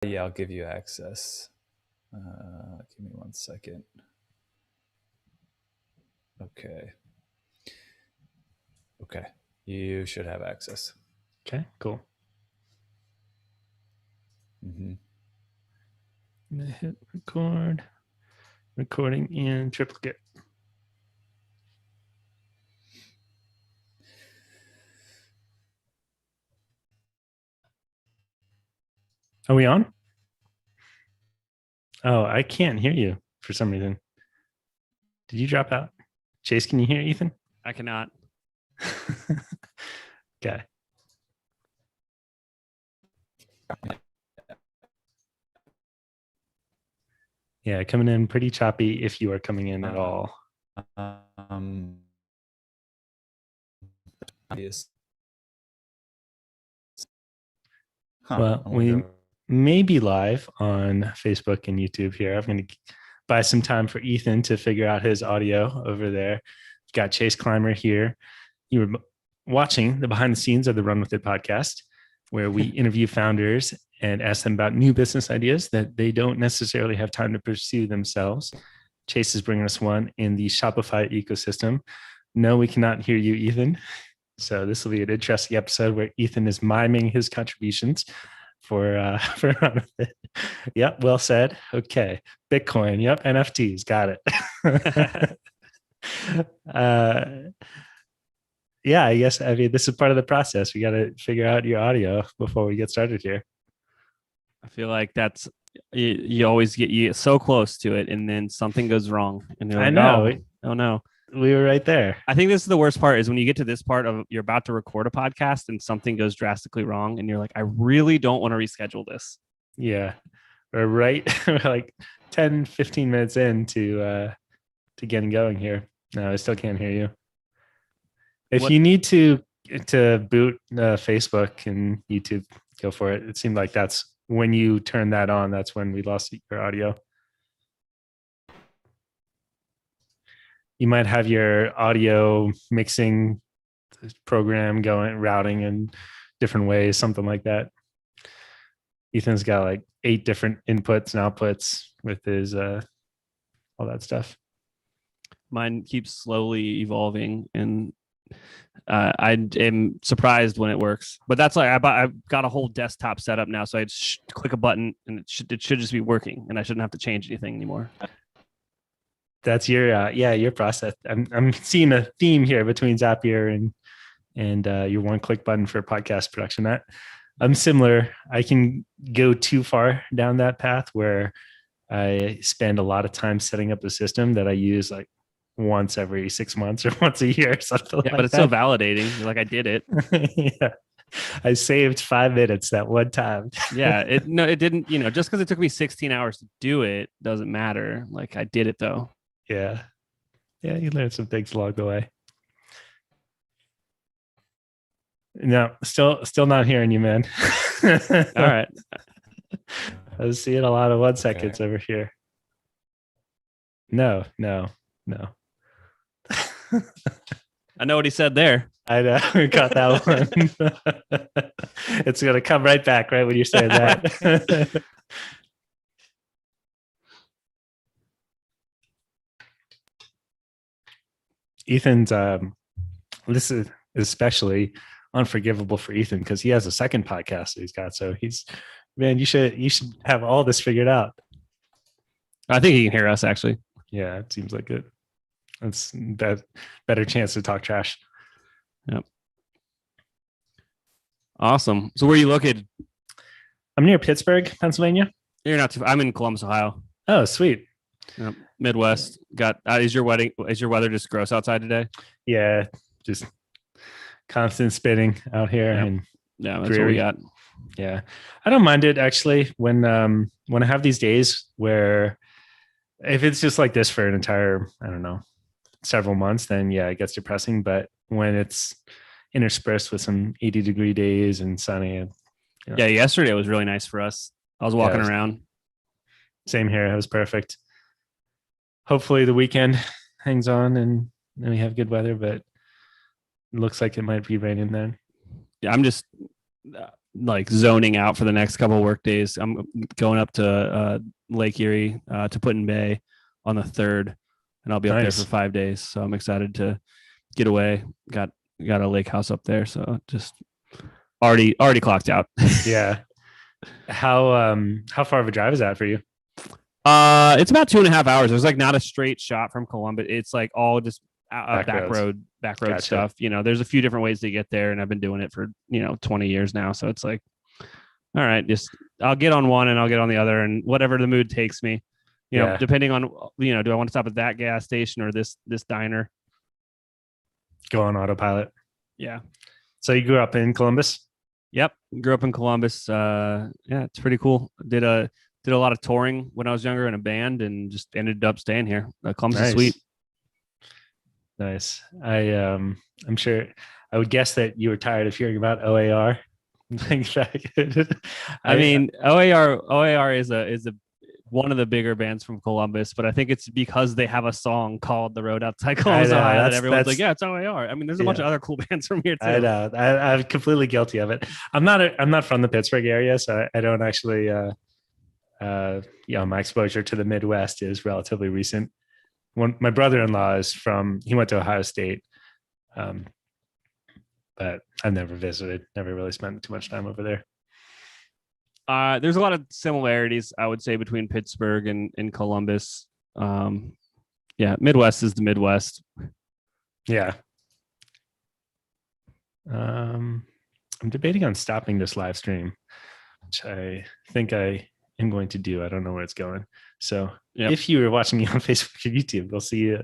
Yeah, I'll give you access. Give me 1 second. Okay. Okay. You should have access. Okay, cool. Mm-hmm. I'm gonna hit record. Recording in triplicate. Are we on? Oh, I can't hear you for some reason. Did you drop out? Chase, can you hear Ethan? I cannot. Okay. Yeah, coming in pretty choppy if you are coming in at all. Yes. Well, we may be live on Facebook and YouTube here. I'm going to buy some time for Ethan to figure out his audio over there. Got Chase Clymer here. You were watching the behind the scenes of the Run With It podcast, where we interview founders and ask them about new business ideas that they don't necessarily have time to pursue themselves. Chase is bringing us one in the Shopify ecosystem. No, we cannot hear you, Ethan. So this will be an interesting episode where Ethan is miming his contributions for Run With It. Yep, well said. Okay, Bitcoin. Yep, NFTs. Got it. Yeah, I guess, I mean, this is part of the process. We got to figure out your audio before we get started here. I feel like that's you always get so close to it, and then something goes wrong, and you're like, I know. Oh no, we were right there. I think this is the worst part is when you get to this part of you're about to record a podcast and something goes drastically wrong, and you're like, I really don't want to reschedule this. Yeah, we're right. We're like 10, 15 minutes into getting going here. No, I still can't hear you. If you need to boot Facebook and YouTube, go for it. It seemed like that's when you turn that on, that's when we lost your audio. You might have your audio mixing program going, routing in different ways, something like that. Ethan's got like 8 different inputs and outputs with his all that stuff. Mine keeps slowly evolving, and I am surprised when it works. But that's like I've got a whole desktop set up now, so I just click a button and it should just be working, and I shouldn't have to change anything anymore. That's your your process. I'm seeing a theme here between Zapier and your one-click button for podcast production. That I'm similar. I can go too far down that path where I spend a lot of time setting up a system that I use like once every 6 months or once a year or something. Yeah, but it's so validating. You're like, I did it. Yeah. I saved 5 minutes that one time. Yeah, it didn't, just because it took me 16 hours to do it doesn't matter. Like, I did it though. Yeah. Yeah, you learned some things along the way. No, still not hearing you, man. All right. I was seeing a lot of 1 seconds over here. No. I know what he said there. I know. We got that one. It's going to come right back right when you're saying that. Ethan's, this is especially unforgivable for Ethan because he has a second podcast that he's got. So you should have all this figured out. I think he can hear us actually. Yeah, it seems like it. That's that better chance to talk trash. Yep. Awesome. So where are you located? I'm near Pittsburgh, Pennsylvania. You're not too. I'm in Columbus, Ohio. Oh, sweet. Yep. Midwest. Got is your weather just gross outside today? Yeah, just constant spitting out here. Yep. And yeah, that's what we got. Yeah, I don't mind it actually when I have these days where if it's just like this for an entire, I don't know, several months, then yeah, it gets depressing. But when it's interspersed with some 80-degree days and sunny. Yeah, yesterday was really nice for us. I was walking around. Same here. It was perfect. Hopefully the weekend hangs on and we have good weather, but it looks like it might be raining then. Yeah, like zoning out for the next couple of work days. I'm going up to Lake Erie to Put in Bay on the 3rd, and I'll be up there for 5 days. So I'm excited to get away. Got a lake house up there, so just already clocked out. Yeah. How far of a drive is that for you? It's about 2.5 hours. There's like not a straight shot from Columbus. It's like all just back road gotcha. Stuff. You know, there's a few different ways to get there, and I've been doing it for 20 years now. So it's like, all right, just I'll get on one and I'll get on the other, and whatever the mood takes me. You know, depending on do I want to stop at that gas station or this diner? Go on autopilot. Yeah. So you grew up in Columbus? Yep, grew up in Columbus. Yeah, it's pretty cool. Did a lot of touring when I was younger in a band, and just ended up staying here. Columbus is sweet. Nice. I'm sure. I would guess that you were tired of hearing about OAR. I mean, OAR is a one of the bigger bands from Columbus, but I think it's because they have a song called "The Road Outside Columbus," Ohio, that everyone's like, "Yeah, it's OAR." I mean, there's a bunch of other cool bands from here too. I know. I'm completely guilty of it. I'm not from the Pittsburgh area, so I don't actually. My exposure to the Midwest is relatively recent. My brother-in-law is he went to Ohio State, but I've never visited, never really spent too much time over there. There's a lot of similarities, I would say, between Pittsburgh and Columbus. Midwest is the Midwest. Yeah. I'm debating on stopping this live stream, which I think I am going to do. I don't know where it's going. So if you were watching me on Facebook or YouTube, we'll see